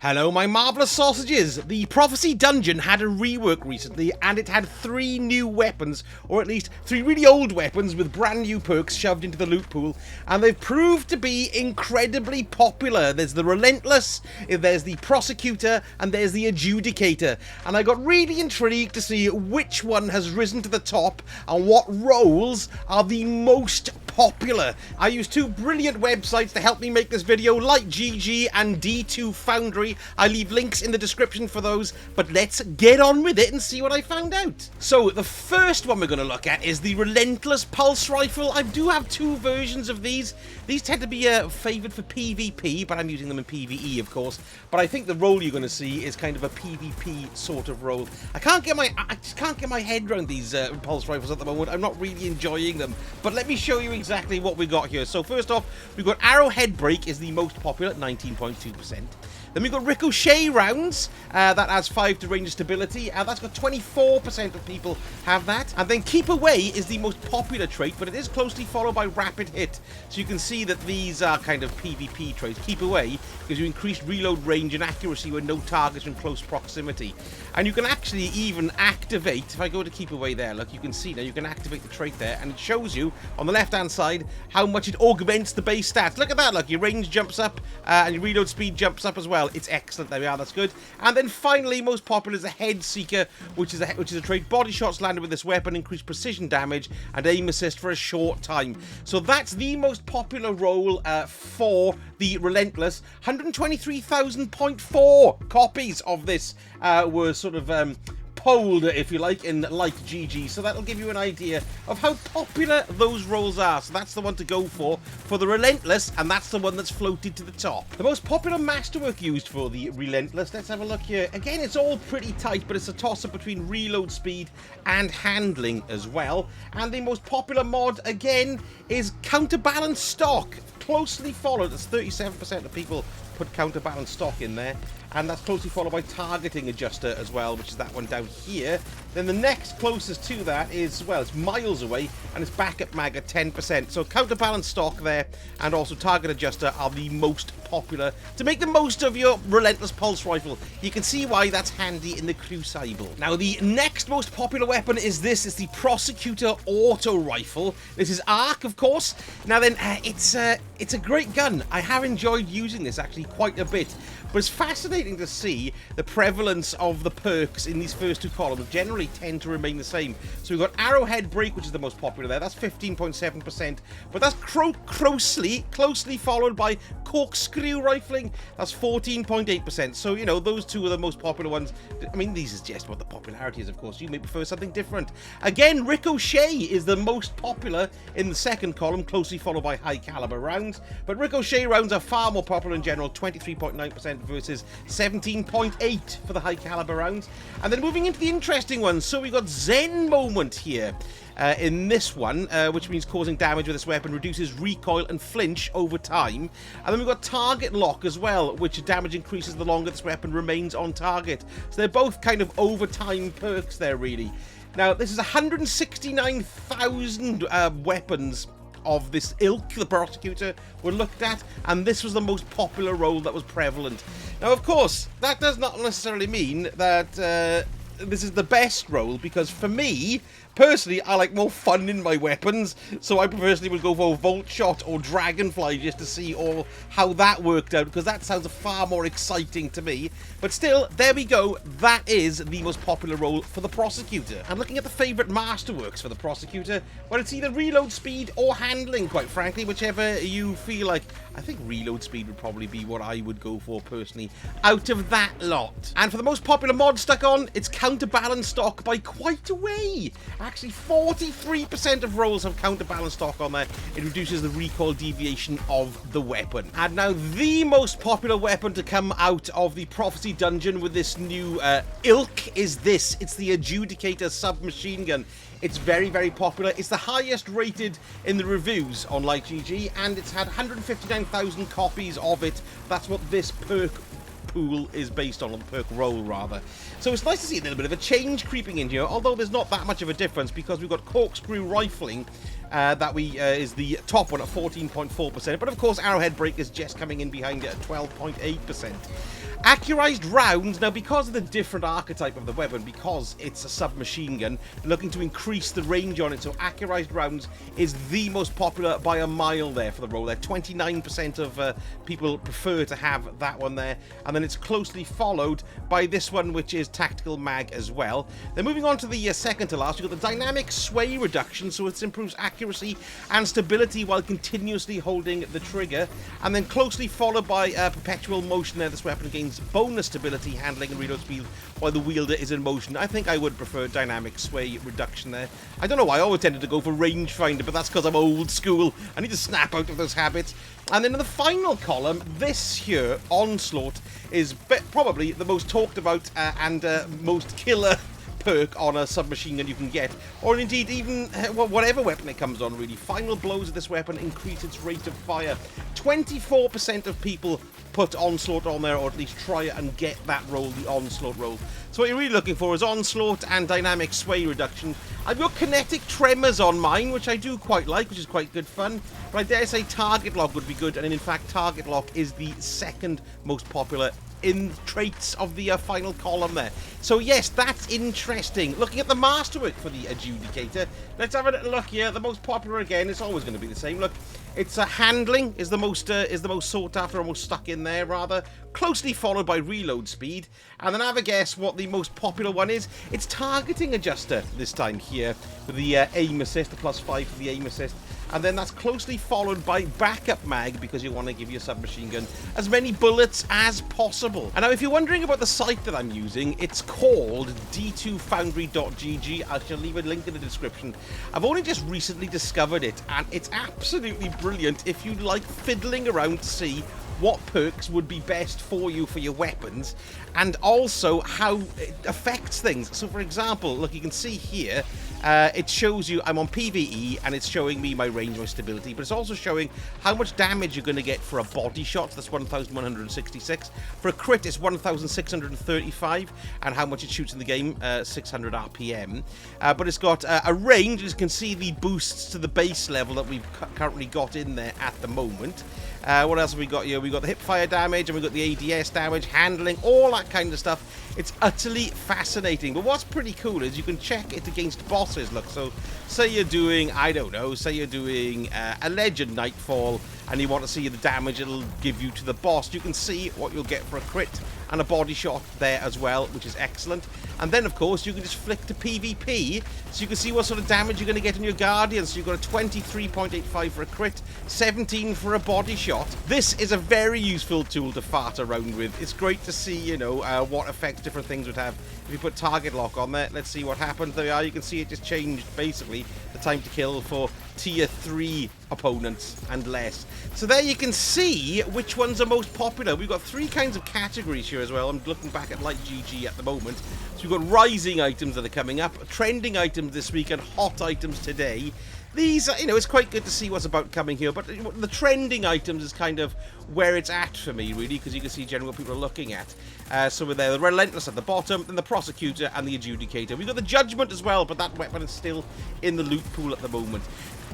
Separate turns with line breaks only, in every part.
Hello, my marvellous sausages! The Prophecy Dungeon had a rework recently, and it had 3 new weapons, or at least 3 really old weapons with brand new perks shoved into the loot pool, and they've proved to be incredibly popular. There's the Relentless, there's the Prosecutor, and there's the Adjudicator, and I got really intrigued to see which one has risen to the top and what roles are the most popular. I used 2 brilliant websites to help me make this video, like GG and D2 Foundry. I leave links in the description for those, but let's get on with it and see what I found out. So the first one we're going to look at is the Relentless Pulse Rifle. I do have 2 versions of these. These tend to be favoured for PvP, but I'm using them in PvE, of course. But I think the role you're going to see is kind of a PvP sort of role. I just can't get my head around these pulse rifles at the moment. I'm not really enjoying them. But let me show you exactly what we got here. So first off, we've got Arrowhead Break is the most popular at 19.2%. Then we've got Ricochet Rounds, that adds 5 to range stability, and that's got 24% of people have that. And then Keep Away is the most popular trait, but it is closely followed by Rapid Hit. So you can see that these are kind of PvP traits. Keep Away gives you increased reload range and accuracy when no targets are in close proximity. And you can actually even activate, if I go to Keep Away there, look, you can see now you can activate the trait there, and it shows you on the left-hand side how much it augments the base stats. Look at that, look, your range jumps up, and your reload speed jumps up as well. It's excellent. There we are. That's good. And then finally, most popular is the Head Seeker, which is a trait. Body shots landed with this weapon increase precision damage and aim assist for a short time. So that's the most popular role for the Relentless. 123,000.4 copies of this were sort of polled, if you like, in like GG, so that'll give you an idea of how popular those roles are. So that's the one to go for the Relentless, and that's the one that's floated to the top. The most popular masterwork used for the Relentless, let's have a look here. Again, it's all pretty tight, but it's a toss-up between reload speed and handling as well. And the most popular mod, again, is Counterbalance Stock, closely followed. That's 37% of people put Counterbalance Stock in there, and that's closely followed by Targeting Adjuster as well, which is that one down here. Then the next closest to that is, well, it's miles away, and it's Backup Mag at 10%. So Counterbalance Stock there, and also Target Adjuster are the most popular to make the most of your Relentless Pulse Rifle. You can see why that's handy in the Crucible. Now, the next most popular weapon is this. It's the Prosecutor Auto Rifle. This is ARC, of course. Now then, it's a great gun. I have enjoyed using this actually quite a bit. But it's fascinating to see the prevalence of the perks in these first 2 columns generally tend to remain the same. So we've got Arrowhead Break, which is the most popular there. That's 15.7%. But that's closely followed by Corkscrew Rifling. That's 14.8%. So, you know, those 2 are the most popular ones. I mean, these is just what the popularity is, of course. You may prefer something different. Again, Ricochet is the most popular in the second column, closely followed by High Caliber Rounds. But Ricochet Rounds are far more popular in general, 23.9%. versus 17.8 for the high caliber rounds. And then moving into the interesting ones, so we got Zen Moment here in this one, which means causing damage with this weapon reduces recoil and flinch over time. And then we've got Target Lock as well, which damage increases the longer this weapon remains on target. So they're both kind of overtime perks there, really. Now, this is 169,000 weapons of this ilk, the Prosecutor, were looked at, and this was the most popular role that was prevalent. Now, of course, that does not necessarily mean that this is the best role, because for me, personally, I like more fun in my weapons, so I personally would go for Volt Shot or Dragonfly just to see how that worked out, because that sounds far more exciting to me. But still, there we go. That is the most popular role for the Prosecutor. And looking at the favourite masterworks for the Prosecutor, well, it's either reload speed or handling, quite frankly, whichever you feel like. I think reload speed would probably be what I would go for personally out of that lot. And for the most popular mod stuck on, it's Counterbalance Stock by quite a way. Actually, 43% of roles have Counterbalance Stock on there. It reduces the recoil deviation of the weapon. And now the most popular weapon to come out of the Prophecy Dungeon with this new ilk is this. It's the Adjudicator submachine gun. It's very, very popular. It's the highest rated in the reviews on LikeGG, and it's had 159,000 copies of it. That's what this perk pool is based on, or the perk roll rather. So it's nice to see a little bit of a change creeping in here, although there's not that much of a difference, because we've got Corkscrew Rifling is the top one at 14.4%, but of course Arrowhead Break is just coming in behind it at 12.8%. Accurized rounds, now because of the different archetype of the weapon, because it's a submachine gun, looking to increase the range on it, so accurized rounds is the most popular by a mile there for the roll there. 29% of people prefer to have that one there, and then it's closely followed by this one, which is tactical mag as well. Then moving on to the second to last, you've got the dynamic sway reduction, so it improves accuracy and stability while continuously holding the trigger, and then closely followed by perpetual motion there. This weapon gains bonus stability, handling and reload speed while the wielder is in motion. I think I would prefer dynamic sway reduction there. I don't know why I always tended to go for rangefinder, but that's because I'm old school. I need to snap out of those habits. And then in the final column, this here, Onslaught, is probably the most talked about and most killer perk on a submachine gun you can get, or indeed even whatever weapon it comes on, really. Final blows of this weapon increase its rate of fire. 24% of people put Onslaught on there, or at least try it and get that roll, the Onslaught roll. So what you're really looking for is Onslaught and dynamic sway reduction. I've got kinetic tremors on mine, which I do quite like, which is quite good fun, but I dare say target lock would be good, and in fact target lock is the second most popular in traits of the final column there. So yes, that's interesting. Looking at the masterwork for the Adjudicator, let's have a little look here. The most popular, again, it's always going to be the same. Look, it's handling is the most sought after, almost stuck in there rather, closely followed by reload speed. And then have a guess what the most popular one is. It's targeting adjuster this time here with the aim assist, the +5 for the aim assist. And then that's closely followed by backup mag, because you want to give your submachine gun as many bullets as possible. And now if you're wondering about the site that I'm using, it's called D2Foundry.gg. I shall leave a link in the description. I've only just recently discovered it, and it's absolutely brilliant if you like fiddling around to see what perks would be best for you for your weapons, and also how it affects things. So for example, look, you can see here, it shows you I'm on PvE, and it's showing me my range, my stability, but it's also showing how much damage you're going to get for a body shot. That's 1,166. For a crit, it's 1,635, and how much it shoots in the game, 600 RPM. But it's got a range. As you can see, the boosts to the base level that we've currently got in there at the moment. What else have we got here? We've got the hip fire damage, and we've got the ADS damage, handling, all that kind of stuff. It's utterly fascinating. But what's pretty cool is you can check it against bosses. Look, so say you're doing, I don't know, say you're doing a Legend Nightfall, and you want to see the damage it'll give you to the boss. You can see what you'll get for a crit and a body shot there as well, which is excellent. And then, of course, you can just flick to PvP, so you can see what sort of damage you're going to get in your Guardian. So you've got a 23.85 for a crit, 17 for a body shot. This is a very useful tool to fart around with. It's great to see, you know, what effects different things would have. If you put target lock on there, let's see what happens. There we are. You can see it just changed, basically, the time to kill for tier 3 opponents and less. So there you can see which ones are most popular. We've got 3 kinds of categories here as well. I'm looking back at Light GG at the moment. So we've got rising items that are coming up, trending items this week, and hot items today. These, you know, it's quite good to see what's about coming here, but the trending items is kind of where it's at for me, really, because you can see generally what people are looking at. So we're there, the Relentless at the bottom, then the Prosecutor and the Adjudicator. We've got the Judgment as well, but that weapon is still in the loot pool at the moment.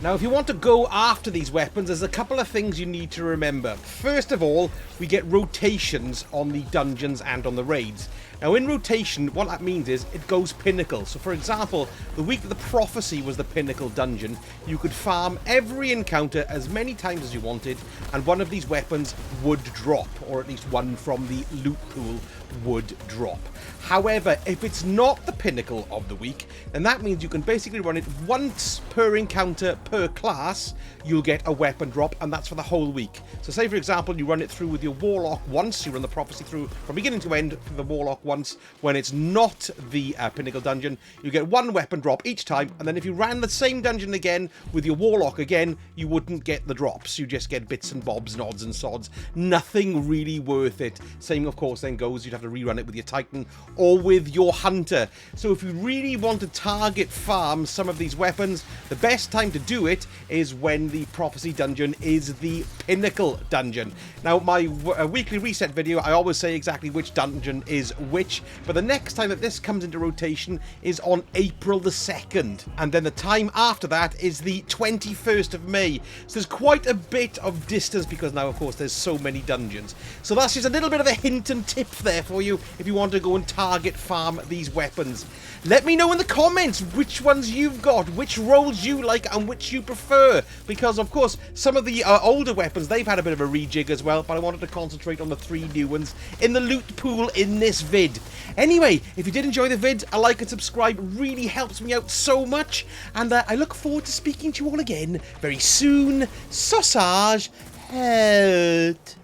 Now, if you want to go after these weapons, there's a couple of things you need to remember. First of all, we get rotations on the dungeons and on the raids. Now, in rotation, what that means is it goes pinnacle. So, for example, the week that the Prophecy was the pinnacle dungeon, you could farm every encounter as many times as you wanted, and one of these weapons would drop, or at least one from the loot pool would drop. However, if it's not the pinnacle of the week, then that means you can basically run it once per encounter per class. You'll get a weapon drop, and that's for the whole week. So say, for example, you run it through with your Warlock once, you run the Prophecy through from beginning to end for the Warlock once. When it's not the pinnacle dungeon, you get one weapon drop each time, and then if you ran the same dungeon again with your Warlock again, you wouldn't get the drops. You just get bits and bobs, nods and sods. Nothing really worth it. Same, of course, then goes, you'd have to rerun it with your Titan or with your Hunter. So if you really want to target farm some of these weapons, the best time to do do it is when the prophecy dungeon is the pinnacle dungeon. Now, my weekly reset video, I always say exactly which dungeon is which, but the next time that this comes into rotation is on April the 2nd, and then the time after that is the 21st of May. So there's quite a bit of distance because now, of course, there's so many dungeons. So that's just a little bit of a hint and tip there for you if you want to go and target farm these weapons. Let me know in the comments which ones you've got, which rolls you like and which you prefer, because of course some of the older weapons, they've had a bit of a rejig as well, but I wanted to concentrate on the 3 new ones in the loot pool in this vid. Anyway, if you did enjoy the vid, a like and subscribe really helps me out so much, and I look forward to speaking to you all again very soon. Sausage out.